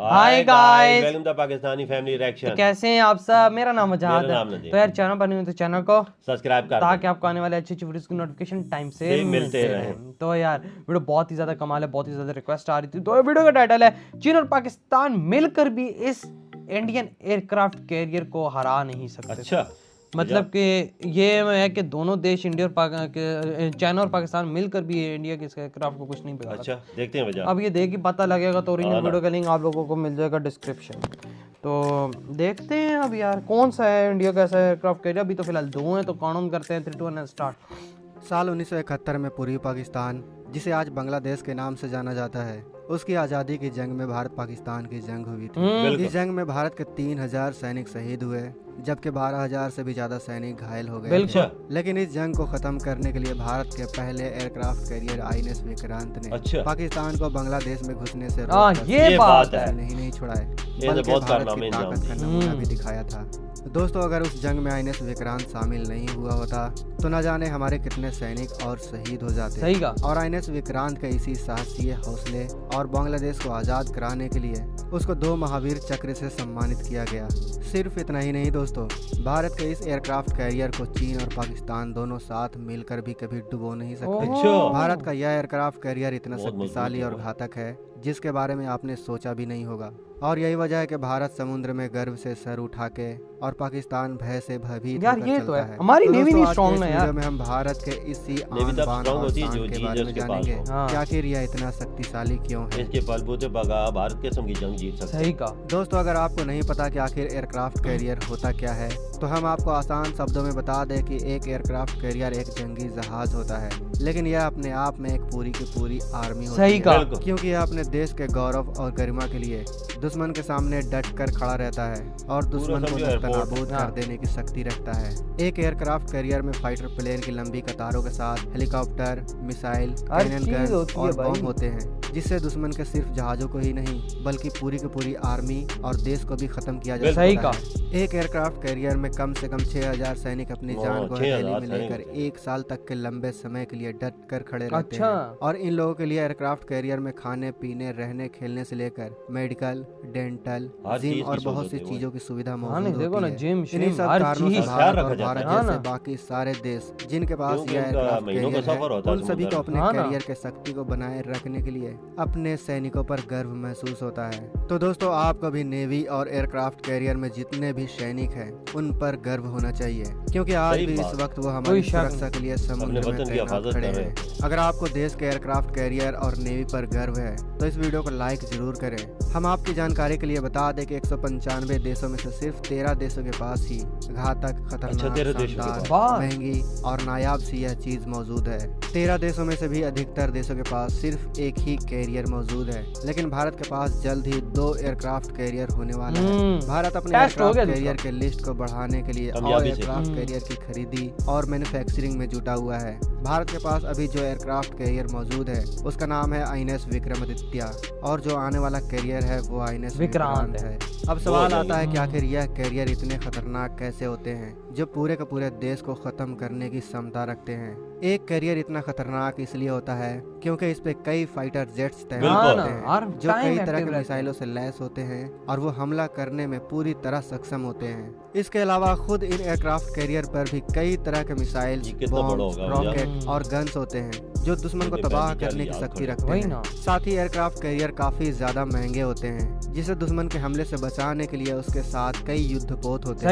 Hi guys, welcome to Pakistani family reaction. कैसे हैं आप सब। मेरा नाम अजहाद मेरा नाम है। नदीम। तो यार चैनल पर नहीं हो तो चैनल को सब्सक्राइब कर ताकि आपको आने वाले अच्छी अच्छी वीडियोस की नोटिफिकेशन टाइम से मिलते रहें। तो यार वीडियो बहुत ही ज्यादा कमाल है, बहुत ही ज्यादा रिक्वेस्ट आ रही थी। तो वीडियो का टाइटल है चीन और पाकिस्तान मिलकर भी इस इंडियन एयरक्राफ्ट कैरियर को हरा नहीं सकते। अच्छा, मतलब कि ये है कि दोनों देश इंडिया और चाइना और पाकिस्तान मिलकर भी इंडिया के एयरक्राफ्ट को कुछ नहीं बिगाड़। अच्छा देखते हैं वजह। अब ये देख के पता लगेगा तो ओरिजिनल वीडियो का लिंक आप लोगों को मिल जाएगा डिस्क्रिप्शन। तो देखते हैं अब यार कौन सा है इंडिया का ऐसा एयरक्राफ्ट कैरियर। अभी तो फिलहाल दो हैं, तो काउंट करते हैं 3 2 1 स्टार्ट। साल 1971 में पूर्वी पाकिस्तान, जिसे आज बांग्लादेश के नाम से जाना जाता है, उसकी आज़ादी की जंग में भारत पाकिस्तान की जंग हुई थी। इस जंग में भारत के 3000 सैनिक शहीद हुए, जबकि 12,000 से भी ज्यादा सैनिक घायल हो गए थे। लेकिन इस जंग को खत्म करने के लिए भारत के पहले एयरक्राफ्ट कैरियर INS विक्रांत ने पाकिस्तान को बांग्लादेश में घुसने से ये बात है नहीं छुड़ाए, बल्कि भारत की ताकत का नमूना भी दिखाया था। दोस्तों, अगर उस जंग में INS विक्रांत शामिल नहीं हुआ होता तो न जाने हमारे कितने सैनिक और शहीद हो जाते। सही का। और INS विक्रांत के इसी साहसी हौसले और बांग्लादेश को आज़ाद कराने के लिए उसको 2 महावीर चक्र से सम्मानित किया गया। सिर्फ इतना ही नहीं दोस्तों, भारत के इस एयरक्राफ्ट कैरियर को चीन और पाकिस्तान दोनों साथ मिलकर भी कभी डुबो नहीं सकते। भारत का यह एयरक्राफ्ट कैरियर इतना शक्तिशाली और घातक है जिसके बारे में आपने सोचा भी नहीं होगा। और यही वजह है कि भारत समुद्र में गर्व से सर उठा के और पाकिस्तान भय से भयभीत होकर चलता है। हमारी नेवी नहीं स्ट्रांग है यार। में हम भारत के इसी आन बान और शान के बारे में जानेंगे कि आखिर यह इतना शक्तिशाली क्यों है। इसके बलबूते बगैर भारत किस्म की जंग जीत सकते। सही का। दोस्तों, अगर आपको नहीं पता कि आखिर एयरक्राफ्ट कैरियर होता क्या है, तो हम आपको आसान शब्दों में बता दें कि एक एयरक्राफ्ट कैरियर एक जंगी जहाज होता है, लेकिन यह अपने आप में एक पूरी की पूरी आर्मी होती है। सही का। क्योंकि यह अपने देश के गौरव और गरिमा के लिए दुश्मन के सामने डट कर खड़ा रहता है और दुश्मन को नाबूद कर देने की शक्ति रखता है। एक एयरक्राफ्ट कैरियर में फाइटर प्लेन की लंबी कतारों के साथ हेलीकॉप्टर, मिसाइल, कैनन गन और बम होते हैं, जिससे दुश्मन के सिर्फ जहाजों को ही नहीं बल्कि पूरी की पूरी आर्मी और देश को भी खत्म किया जा सकता है। एक एयरक्राफ्ट कैरियर में कम से कम 6000 सैनिक अपनी जान को हथेली में लेकर 1 साल तक के लंबे समय के लिए डट कर खड़े रहते हैं। और इन लोगों के लिए एयरक्राफ्ट कैरियर में खाने पीने, रहने, खेलने से लेकर मेडिकल, डेंटल, जिम और बहुत सी चीजों की सुविधा मौजूद होती है। इन्हीं सब कारणों से भारत और भारत जैसे बाकी सारे देश जिनके पास यह एयरक्राफ्ट कैरियर है, उन सभी को अपने कैरियर के शक्ति को बनाए रखने के लिए अपने सैनिकों पर गर्व महसूस होता है। तो दोस्तों, आपको भी नेवी और एयरक्राफ्ट कैरियर में जितने भी सैनिक हैं उन पर गर्व होना चाहिए, क्योंकि आज भी इस वक्त वो हमारी सुरक्षा के लिए समुद्र में तैनात खड़े हैं। अगर आपको देश के एयरक्राफ्ट कैरियर और नेवी पर गर्व है तो इस वीडियो को लाइक जरूर करें। हम आपकी जानकारी के लिए बता दें कि 195 देशों में से सिर्फ 13 देशों के पास ही घातक, खतरनाक, शानदार, महंगी और नायाब सी यह चीज मौजूद है। 13 देशों में से भी अधिकतर देशों के पास सिर्फ एक ही कैरियर मौजूद है, लेकिन भारत के पास जल्द ही 2 एयरक्राफ्ट कैरियर होने वाला है। भारत अपने एयरक्राफ्ट कैरियर के लिस्ट को बढ़ाने के लिए और एयरक्राफ्ट कैरियर की खरीदी और मैन्युफैक्चरिंग में जुटा हुआ है। भारत के पास अभी जो एयरक्राफ्ट कैरियर मौजूद है उसका नाम है INS विक्रमादित्य, और जो आने वाला कैरियर है वो INS विक्रांत है। अब सवाल आता है कि आखिर यह कैरियर इतने खतरनाक कैसे होते हैं जो पूरे के पूरे देश को खत्म करने की क्षमता रखते हैं। एक कैरियर इतना खतरनाक इसलिए होता है क्योंकि इस पे कई फाइटर जेट्स तैनात होते हैं जो कई तरह के मिसाइलों से लैस होते हैं और वो हमला करने में पूरी तरह सक्षम होते हैं। इसके अलावा खुद इन एयरक्राफ्ट कैरियर पर भी कई तरह के मिसाइल, रॉकेट और गन्स होते हैं जो दुश्मन को तबाह करने की शक्ति रखते हैं। साथ ही एयरक्राफ्ट कैरियर काफी ज्यादा महंगे होते हैं, जिसे दुश्मन के हमले से बचाने के लिए उसके साथ कई युद्धपोत होते हैं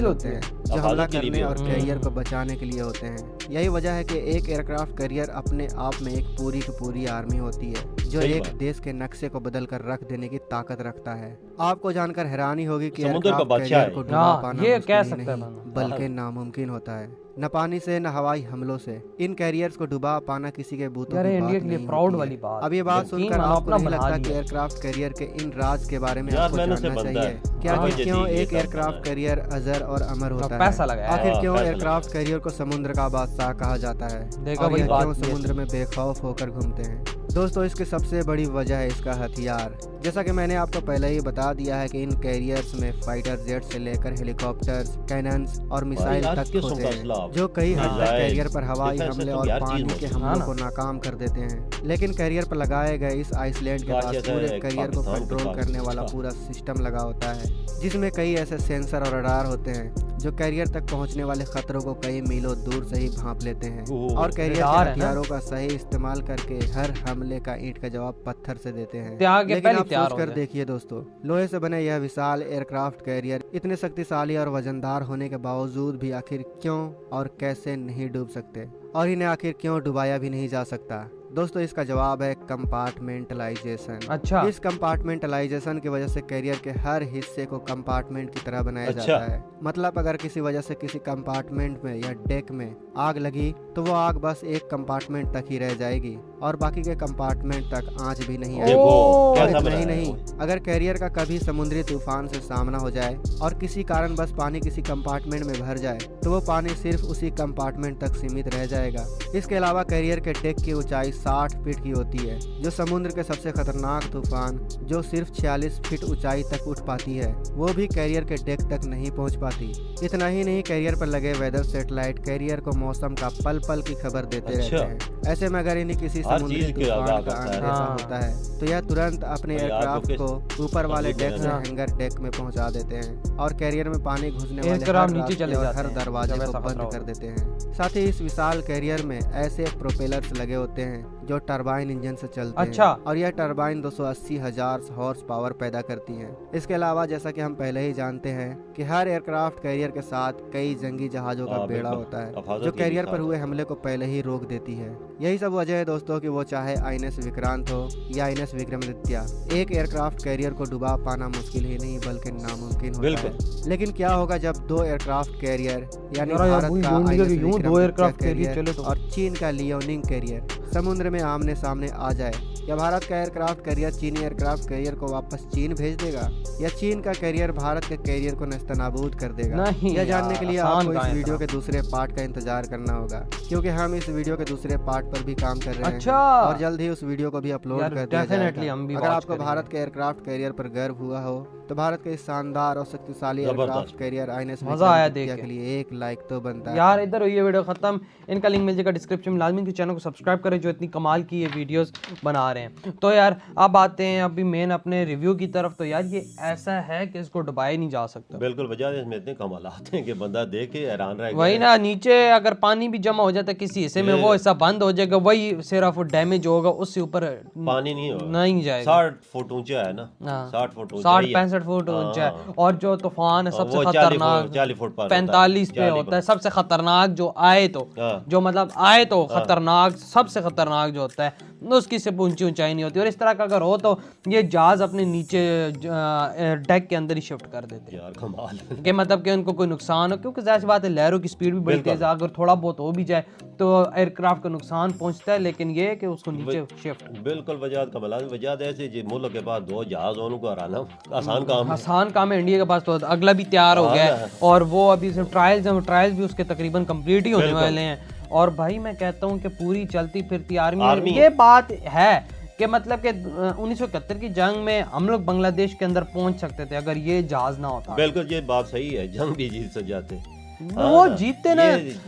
होते हैं जो हमला करने और कैरियर को बचाने के लिए होते हैं। यही वजह है कि एक एयरक्राफ्ट कैरियर अपने आप में एक पूरी की पूरी आर्मी होती है जो एक देश के नक्शे को बदल कर रख देने की ताकत रखता है। आपको जानकर हैरानी होगी कि एयरक्राफ्ट कैरियर को डुबा पाना मुश्किल नहीं बल्कि नामुमकिन होता है। न पानी से न हवाई हमलों से इन कैरियर्स को डुबा पाना किसी के बूतों की बात नहीं होती है। अब ये बात सुनकर आपको नहीं लगता कि एयरक्राफ्ट कैरियर के इन राज के बारे में आपको जानना चाहिए? क्या क्यों एक एयरक्राफ्ट कैरियर अजर और अमर होता है? आखिर क्यों एयरक्राफ्ट कैरियर को समुद्र का बादशाह कहा जाता है? और ये क्यों समुद्र में बेखौफ होकर घूमते हैं? दोस्तों इसकी सबसे बड़ी वजह है इसका हथियार। जैसा कि मैंने आपको पहले ही बता दिया है कि इन कैरियर्स में फाइटर जेट से लेकर हेलीकॉप्टर्स, कैनन्स और मिसाइल तक होते हैं, जो कई हद तक कैरियर पर हवाई हमले और पानी के हमलों को नाकाम कर देते हैं। लेकिन कैरियर पर लगाए गए इस आइसलैंड के पास पूरे कैरियर को कंट्रोल करने वाला पूरा सिस्टम लगा होता है, जिसमें कई ऐसे सेंसर और रडार होते हैं जो कैरियर तक पहुंचने वाले खतरों को कई मीलों दूर से ही भांप लेते हैं और कैरियर के हथियारों का सही इस्तेमाल करके हर हमले का ईंट का जवाब पत्थर से देते हैं। लेकिन आप सोच कर देखिए दोस्तों, लोहे से बने यह विशाल एयरक्राफ्ट कैरियर इतने शक्तिशाली और वजनदार होने के बावजूद भी आखिर क्यों और कैसे नहीं डूब सकते, और इन्हें आखिर क्यों डुबाया भी नहीं जा सकता? दोस्तों इसका जवाब है कंपार्टमेंटलाइजेशन। अच्छा। इस कंपार्टमेंटलाइजेशन की वजह से कैरियर के हर हिस्से को कंपार्टमेंट की तरह बनाया जाता है। मतलब अगर किसी वजह से किसी कंपार्टमेंट में या डेक में आग लगी तो वो आग बस एक कंपार्टमेंट तक ही रह जाएगी और बाकी के कंपार्टमेंट तक आंच भी नहीं आएगी। और इतना ही नहीं, अगर कैरियर का कभी समुद्री तूफान से सामना हो जाए और किसी कारण बस पानी किसी कंपार्टमेंट में भर जाए तो वो पानी सिर्फ उसी कंपार्टमेंट तक सीमित रह जाएगा। इसके अलावा कैरियर के डेक की ऊंचाई 60 फीट की होती है, जो समुद्र के सबसे खतरनाक तूफान जो सिर्फ 46 फीट ऊंचाई तक उठ पाती है वो भी कैरियर के डेक तक नहीं पहुंच पाती। इतना ही नहीं, कैरियर पर लगे वेदर सैटेलाइट कैरियर को मौसम का पल पल की खबर देते रहते हैं। ऐसे में अगर इन्हें किसी समुद्री तूफान का अंदेशा होता है तो यह तुरंत अपने एयरक्राफ्ट को ऊपर वाले डेक से हैंगर डेक में पहुंचा देते हैं और कैरियर में पानी घुसने वाले हर दरवाजे को बंद कर देते हैं। साथ ही इस विशाल कैरियर में ऐसे प्रोपेलर्स लगे होते हैं जो टरबाइन इंजन से चलते हैं और यह टरबाइन 280,000 हॉर्स पावर पैदा करती हैं। इसके अलावा जैसा कि हम पहले ही जानते हैं कि हर एयरक्राफ्ट कैरियर के साथ कई जंगी जहाजों का बेड़ा होता है जो कैरियर पर हुए हमले को पहले ही रोक देती है। यही सब वजह है दोस्तों कि वो चाहे आईएनएस विक्रांत हो या आईएनएस विक्रमादित्य, एक एयरक्राफ्ट कैरियर को डुबा पाना मुश्किल ही नहीं बल्कि नामुमकिन होता है। लेकिन क्या होगा जब दो एयरक्राफ्ट कैरियर यानी भारत का आईएनएस विक्रमादित्य और चीन का लियोनिंग कैरियर समुद्र में आमने सामने आ जाए? या भारत का एयरक्राफ्ट कैरियर चीनी एयरक्राफ्ट कैरियर को वापस चीन भेज देगा या चीन का कैरियर भारत के कैरियर को नेस्तनाबूद कर देगा? यह जानने के लिए आपको इस वीडियो के दूसरे पार्ट का इंतजार करना होगा, क्योंकि हम इस वीडियो के दूसरे पार्ट पर भी काम कर रहे हैं और जल्द ही उस वीडियो को भी अपलोड कर दिया जाएगा। अगर आपको भारत के एयरक्राफ्ट कैरियर पर गर्व हुआ हो तो भारत के इस शानदार और शक्तिशाली एयरक्राफ्ट कैरियर आईएनएस विक्रमादित्य के लिए एक लाइक तो बनता है यार। इधर हुई है वीडियो खत्म, इनका लिंक मिल जाएगा डिस्क्रिप्शन में। लाजमी कि चैनल को सब्सक्राइब करें जो इतनी कमाल की ये वीडियोस बना रहे हैं। तो यार अब आते हैं अभी मेन अपने रिव्यू की तरफ। तो यार ये ऐसा है कि इसको डुबाया नहीं जा सकता। बिल्कुल वजह इसमें इतने कमाल आते हैं कि बंदा देख के हैरान रह गया। वही ना, नीचे अगर पानी भी जमा हो जाता है किसी हिस्से में वो हिस्सा बंद हो जाएगा, वही सिर्फ डैमेज होगा, उससे ऊपर पानी नहीं होगा, नहीं जाएगा। 60 फुट ऊंचा है ना, 60 फुट 60-65 फुट ऊंचा है। और जो तूफान है सबसे खतरनाक 40 फुट पर 45 पे होता है। सबसे खतरनाक जो आए तो जो मतलब आए तो खतरनाक, सबसे खतरनाक जो होता है उसकी से ऊंची ऊंचाई नहीं होती। और इस तरह का अगर हो तो ये जहाज अपने नीचे डेक के अंदर ही शिफ्ट कर देते हैं यार, कमाल कि मतलब कि उनको कोई नुकसान हो, क्योंकि जाहिर सी बात है लहरों की स्पीड भी बड़ी तेज है, अगर थोड़ा बहुत हो भी जाए तो एयरक्राफ्ट को नुकसान पहुंचता है, लेकिन ये है कि उसको नीचे शिफ्ट। बिल्कुल वजह कमाल वजह ऐसे जी मुल्क के पास 2 जहाज उनको हराना आसान काम है। इंडिया के पास तो अगला भी तैयार हो गया है और वो अभी ट्रायल्स भी उसके तकरीबन कंप्लीट ही होने वाले हैं। और भाई मैं कहता हूँ कि पूरी चलती फिरती आर्मी ये बात है कि मतलब कि 1971 की जंग में हम लोग बांग्लादेश के अंदर पहुंच सकते थे अगर ये जहाज ना होता। बिल्कुल ये बात सही है, जंग भी जीत से जाते वो जीतते ना,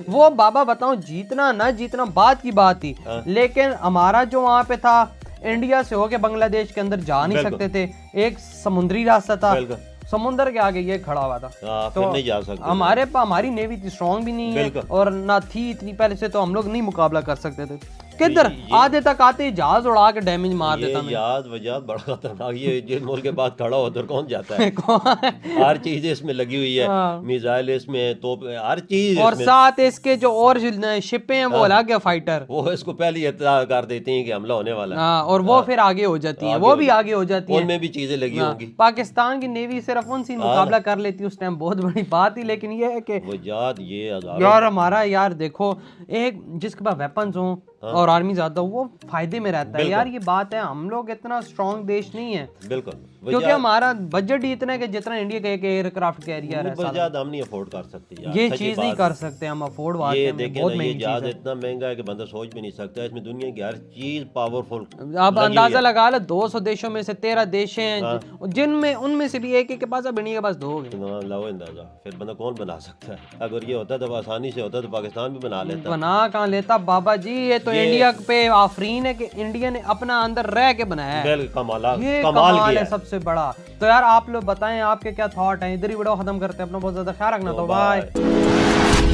वो बाबा बताओ जीतना ना जीतना बात की बात थी, लेकिन हमारा जो वहाँ पे था इंडिया से होके बांग्लादेश के अंदर जा नहीं सकते थे, एक समुद्री रास्ता था, समुद्र के आगे ये खड़ा हुआ था तो नहीं जा सकते। हमारी नेवी इतनी स्ट्रॉन्ग भी नहीं है और ना थी इतनी पहले से, तो हम लोग नहीं मुकाबला कर सकते थे। किधर आधे तक आते जहाज उड़ा के डैमेज मार देता मैं। जहाज बड़ा खतरनाक, ये जिन मुल्क के बाद खड़ा हो उधर कौन जाता है हर चीज इसमें लगी हुई है, मिसाइल इसमें तो हर चीज, और साथ इसके जो और शिपें हैं वो अलग है, फाइटर वो इसको पहले ही इत्तला कर देती हैं कि हमला होने वाला है और वो फिर आगे हो जाती है, वो भी आगे हो जाती है, उनमें भी चीजें लगी होंगी। पाकिस्तान की नेवी सिर्फ उनसे मुकाबला कर लेती उस टाइम, बहुत बड़ी बात थी। लेकिन ये है कि यार हमारा यार देखो एक जिसके पास वेपन्स हो और आर्मी ज्यादा वो फायदे में रहता है यार, ये बात है। हम लोग इतना स्ट्रॉन्ग देश नहीं है, बिल्कुल क्योंकि हमारा बजट ही इतना है कि जितना इंडिया का एक एयरक्राफ्ट कैरियर है ज्यादा हम नहीं अफोर्ड कर सकते यार, ये चीज नहीं कर सकते हम अफोर्ड। ये देखें ना, ये जहाज इतना महंगा है कि बंदा सोच भी नहीं सकता, इसमें दुनिया की हर चीज पावरफुल। अब अंदाजा लगा लो 200 देशों में से 13 देश हैं जिनमें उनमें से भी एक के पास, अब इंडिया के पास 2 हो गए। लाओ अंदाजा, फिर बंदा कौन बना सकता है? अगर ये होता तो आसानी से होता तो पाकिस्तान भी बना लेता। बना कहाँ लेता बाबा जी, ये तो इंडिया पे आफरीन है कि इंडिया ने अपना अंदर रह के बनाया है, ये कमाल है सबसे बड़ा। तो यार आप लोग बताएं आपके क्या थॉट हैं। इधर ही वीडियो खत्म करते हैं, अपना बहुत ज्यादा ख्याल रखना। तो बाय।